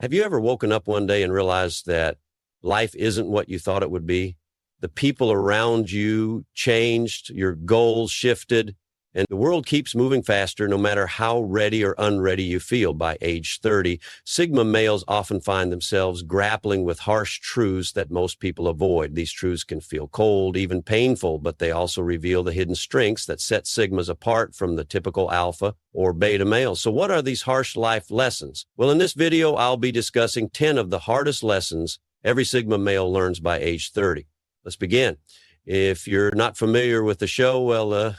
Have you ever woken up one day and realized that life isn't what you thought it would be? The people around you changed, your goals shifted, and the world keeps moving faster no matter how ready or unready you feel. By age 30, Sigma males often find themselves grappling with harsh truths that most people avoid. These truths can feel cold, even painful, but they also reveal the hidden strengths that set Sigmas apart from the typical alpha or beta males. So what are these harsh life lessons? Well, in this video, I'll be discussing 10 of the hardest lessons every Sigma male learns by age 30. Let's begin. If you're not familiar with the show, well,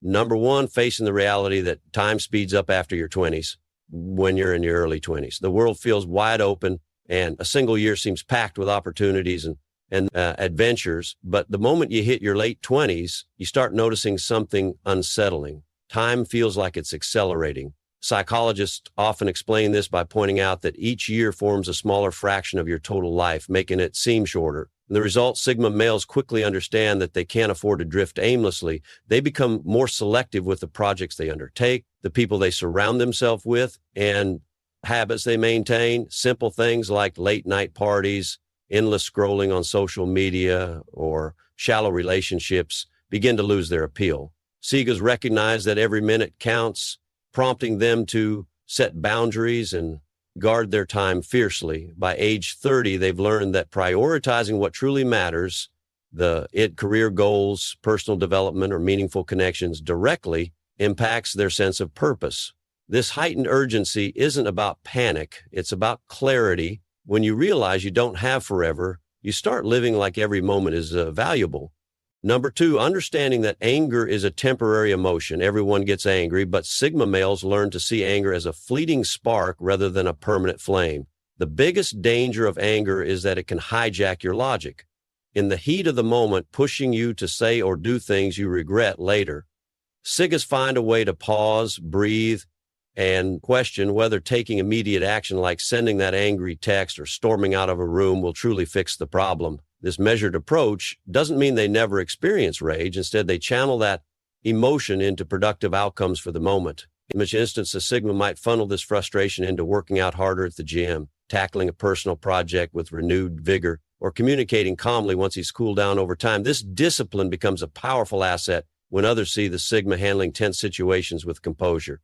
number one, facing the reality that time speeds up after your 20s when you're in your early 20s. The world feels wide open, and a single year seems packed with opportunities and adventures. But the moment you hit your late 20s, you start noticing something unsettling. Time feels like it's accelerating. Psychologists often explain this by pointing out that each year forms a smaller fraction of your total life, making it seem shorter. The result, Sigma males quickly understand that they can't afford to drift aimlessly. They become more selective with the projects they undertake, the people they surround themselves with, and habits they maintain. Simple things like late night parties, endless scrolling on social media, or shallow relationships begin to lose their appeal. Sigas recognize that every minute counts, prompting them to set boundaries and guard their time fiercely. By age 30, they've learned that prioritizing what truly matters, career goals, personal development, or meaningful connections directly impacts their sense of purpose. This heightened urgency isn't about panic. It's about clarity. When you realize you don't have forever, you start living like every moment is valuable. Number two, understanding that anger is a temporary emotion. Everyone gets angry, but Sigma males learn to see anger as a fleeting spark rather than a permanent flame. The biggest danger of anger is that it can hijack your logic, in the heat of the moment, pushing you to say or do things you regret later. Sigas find a way to pause, breathe, and question whether taking immediate action like sending that angry text or storming out of a room will truly fix the problem. This measured approach doesn't mean they never experience rage. Instead, they channel that emotion into productive outcomes for the moment. In which instance, a Sigma might funnel this frustration into working out harder at the gym, tackling a personal project with renewed vigor, or communicating calmly once he's cooled down over time. This discipline becomes a powerful asset when others see the Sigma handling tense situations with composure.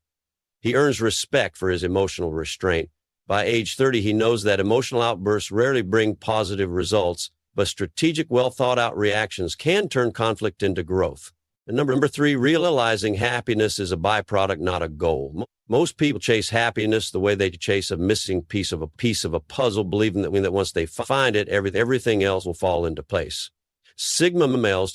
He earns respect for his emotional restraint. By age 30, he knows that emotional outbursts rarely bring positive results, but strategic, well-thought-out reactions can turn conflict into growth. And number three, realizing happiness is a byproduct, not a goal. Most people chase happiness the way they chase a missing piece of a puzzle, believing that once they find it, everything else will fall into place. Sigma males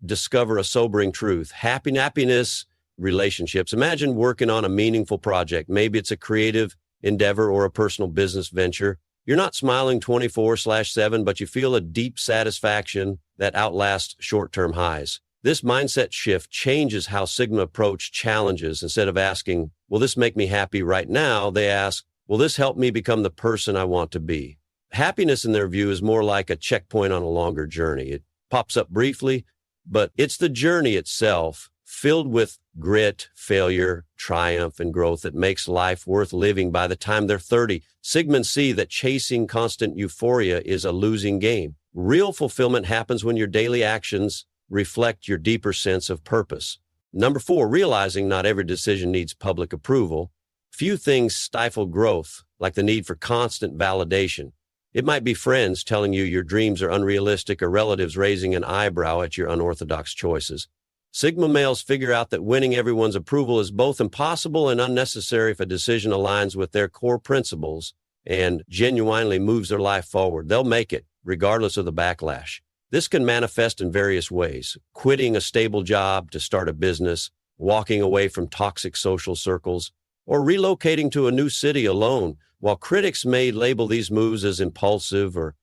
discover a sobering truth. Happiness, relationships. Imagine working on a meaningful project. Maybe it's a creative endeavor or a personal business venture. You're not smiling 24/7, but you feel a deep satisfaction that outlasts short-term highs. This mindset shift changes how Sigma approach challenges. Instead of asking, will this make me happy right now? They ask, will this help me become the person I want to be? Happiness, in their view, is more like a checkpoint on a longer journey. It pops up briefly, but it's the journey itself, filled with grit, failure, triumph, and growth, that makes life worth living. By the time they're 30, Sigmas see that chasing constant euphoria is a losing game. Real fulfillment happens when your daily actions reflect your deeper sense of purpose. Number four, realizing not every decision needs public approval. Few things stifle growth like the need for constant validation. It might be friends telling you your dreams are unrealistic, or relatives raising an eyebrow at your unorthodox choices. Sigma males figure out that winning everyone's approval is both impossible and unnecessary if a decision aligns with their core principles and genuinely moves their life forward. They'll make it, regardless of the backlash. This can manifest in various ways: quitting a stable job to start a business, walking away from toxic social circles, or relocating to a new city alone. While critics may label these moves as impulsive or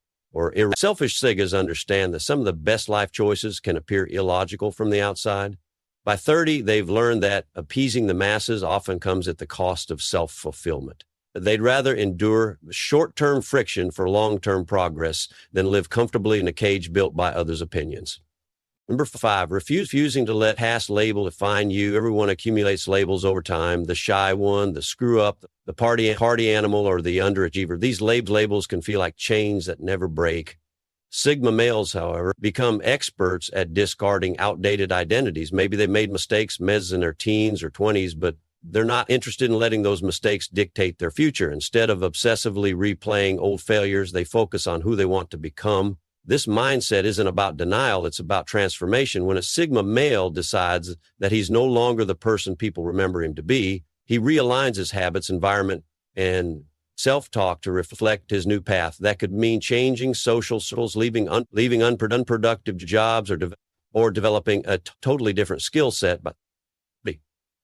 selfish, Sigas understand that some of the best life choices can appear illogical from the outside. By 30, they've learned that appeasing the masses often comes at the cost of self-fulfillment. They'd rather endure short-term friction for long-term progress than live comfortably in a cage built by others' opinions. Number 5, refusing to let past label define you. Everyone accumulates labels over time. The shy one, the screw up, the party animal, or the underachiever. These labels can feel like chains that never break. Sigma males, however, become experts at discarding outdated identities. Maybe they made mistakes in their teens or 20s, but they're not interested in letting those mistakes dictate their future. Instead of obsessively replaying old failures, they focus on who they want to become. This mindset isn't about denial, it's about transformation. When a Sigma male decides that he's no longer the person people remember him to be, he realigns his habits, environment, and self-talk to reflect his new path. That could mean changing social circles, leaving unproductive jobs, or developing a totally different skill set. But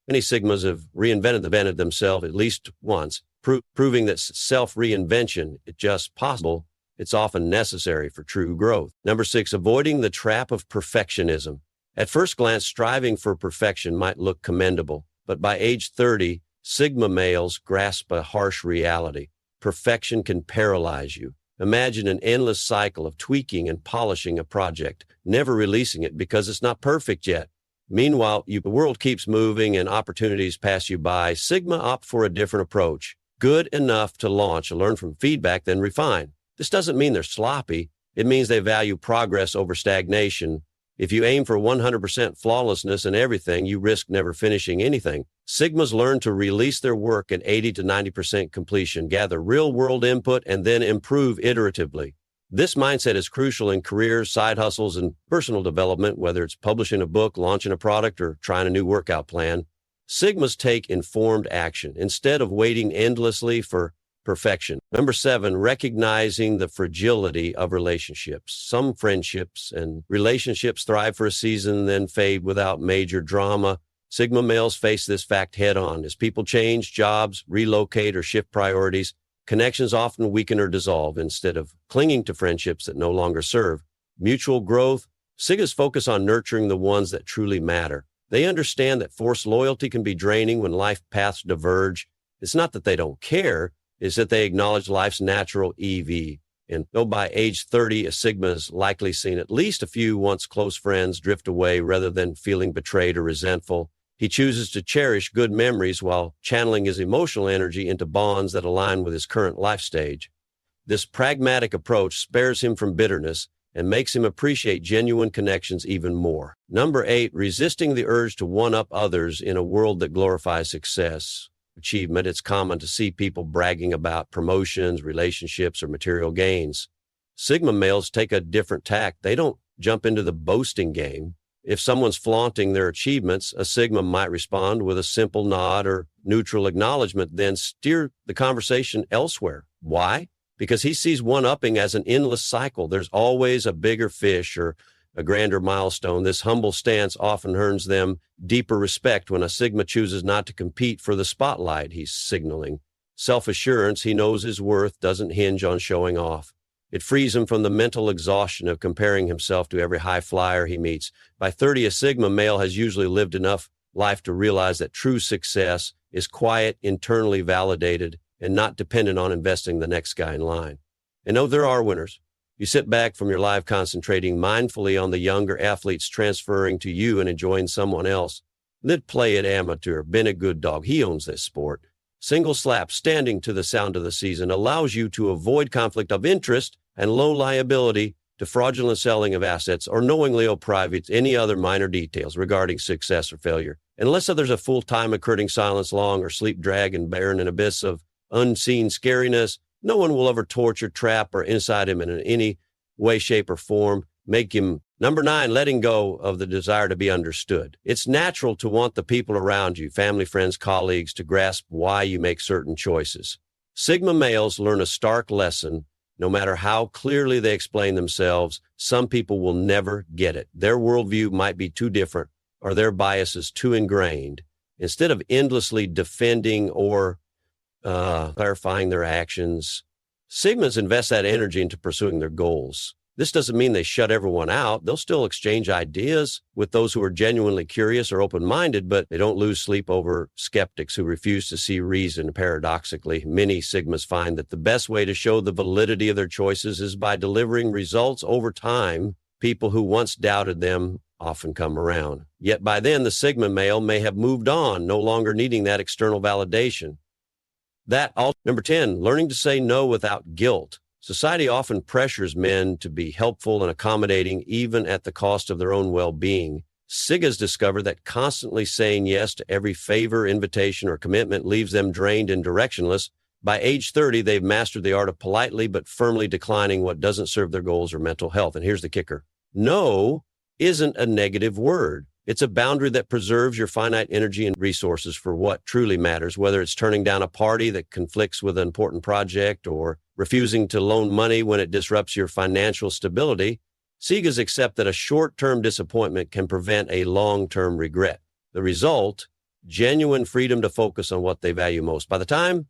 many Sigmas have reinvented themselves at least once, proving that self-reinvention is just possible. It's often necessary for true growth. Number 6, avoiding the trap of perfectionism. At first glance, striving for perfection might look commendable, but by age 30, Sigma males grasp a harsh reality. Perfection can paralyze you. Imagine an endless cycle of tweaking and polishing a project, never releasing it because it's not perfect yet. Meanwhile, the world keeps moving and opportunities pass you by. Sigma opt for a different approach. Good enough to launch, learn from feedback, then refine. This doesn't mean they're sloppy. It means they value progress over stagnation. If you aim for 100% flawlessness in everything, you risk never finishing anything. Sigmas learn to release their work at 80 to 90% completion, gather real-world input, and then improve iteratively. This mindset is crucial in careers, side hustles, and personal development, whether it's publishing a book, launching a product, or trying a new workout plan. Sigmas take informed action instead of waiting endlessly for perfection. Number 7, recognizing the fragility of relationships. Some friendships and relationships thrive for a season, then fade without major drama. Sigma males face this fact head on. As people change jobs, relocate, or shift priorities, connections often weaken or dissolve. Instead of clinging to friendships that no longer serve mutual growth, Sigmas focus on nurturing the ones that truly matter. They understand that forced loyalty can be draining when life paths diverge. It's not that they don't care, is that they acknowledge life's natural EV. And though by age 30, a Sigma has likely seen at least a few once close friends drift away rather than feeling betrayed or resentful, he chooses to cherish good memories while channeling his emotional energy into bonds that align with his current life stage. This pragmatic approach spares him from bitterness and makes him appreciate genuine connections even more. Number 8, resisting the urge to one-up others in a world that glorifies success. Achievement, it's common to see people bragging about promotions, relationships, or material gains. Sigma males take a different tack. They don't jump into the boasting game. If someone's flaunting their achievements, a Sigma might respond with a simple nod or neutral acknowledgement, then steer the conversation elsewhere. Why? Because he sees one-upping as an endless cycle. There's always a bigger fish or a grander milestone. This humble stance often earns them deeper respect. When a Sigma chooses not to compete for the spotlight, he's signaling self-assurance. He knows his worth doesn't hinge on showing off. It frees him from the mental exhaustion of comparing himself to every high flyer he meets. By 30, a Sigma male has usually lived enough life to realize that true success is quiet, internally validated, and not dependent on investing the next guy in line. And no, there are winners. You sit back from your life concentrating mindfully on the younger athletes transferring to you and enjoying someone else. Then play it amateur, been a good dog. He owns this sport. Single slap, standing to the sound of the season, allows you to avoid conflict of interest and low liability to fraudulent selling of assets or knowingly private any other minor details regarding success or failure. Unless there's a full-time occurring silence long or sleep drag and barren an abyss of unseen scariness, no one will ever torture, trap, or incite him in any way, shape, or form. Make him. Number 9, letting go of the desire to be understood. It's natural to want the people around you, family, friends, colleagues, to grasp why you make certain choices. Sigma males learn a stark lesson. No matter how clearly they explain themselves, some people will never get it. Their worldview might be too different or their biases too ingrained. Instead of endlessly defending or clarifying their actions, Sigmas invest that energy into pursuing their goals. This doesn't mean they shut everyone out. They'll still exchange ideas with those who are genuinely curious or open-minded, but they don't lose sleep over skeptics who refuse to see reason. Paradoxically, many Sigmas find that the best way to show the validity of their choices is by delivering results over time. People who once doubted them often come around. Yet by then, the Sigma male may have moved on, no longer needing that external validation. Number 10, learning to say no without guilt. Society often pressures men to be helpful and accommodating, even at the cost of their own well-being. SIGAs discover that constantly saying yes to every favor, invitation, or commitment leaves them drained and directionless. By age 30, they've mastered the art of politely but firmly declining what doesn't serve their goals or mental health. And here's the kicker. No isn't a negative word. It's a boundary that preserves your finite energy and resources for what truly matters, whether it's turning down a party that conflicts with an important project or refusing to loan money when it disrupts your financial stability. SIGAs accept that a short-term disappointment can prevent a long-term regret. The result, genuine freedom to focus on what they value most. By the time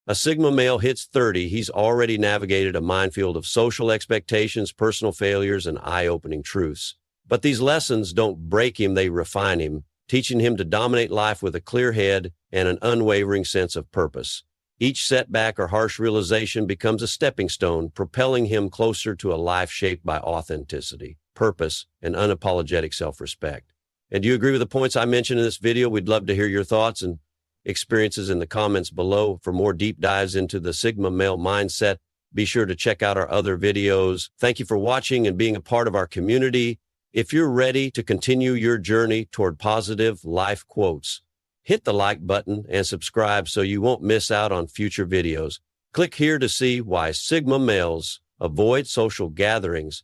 a Sigma male hits 30, he's already navigated a minefield of social expectations, personal failures, and eye-opening truths. But these lessons don't break him, they refine him, teaching him to dominate life with a clear head and an unwavering sense of purpose. Each setback or harsh realization becomes a stepping stone, propelling him closer to a life shaped by authenticity, purpose, and unapologetic self-respect. And do you agree with the points I mentioned in this video? We'd love to hear your thoughts and experiences in the comments below. For more deep dives into the Sigma male mindset, be sure to check out our other videos. Thank you for watching and being a part of our community. If you're ready to continue your journey toward positive life quotes, hit the like button and subscribe so you won't miss out on future videos. Click here to see why Sigma males avoid social gatherings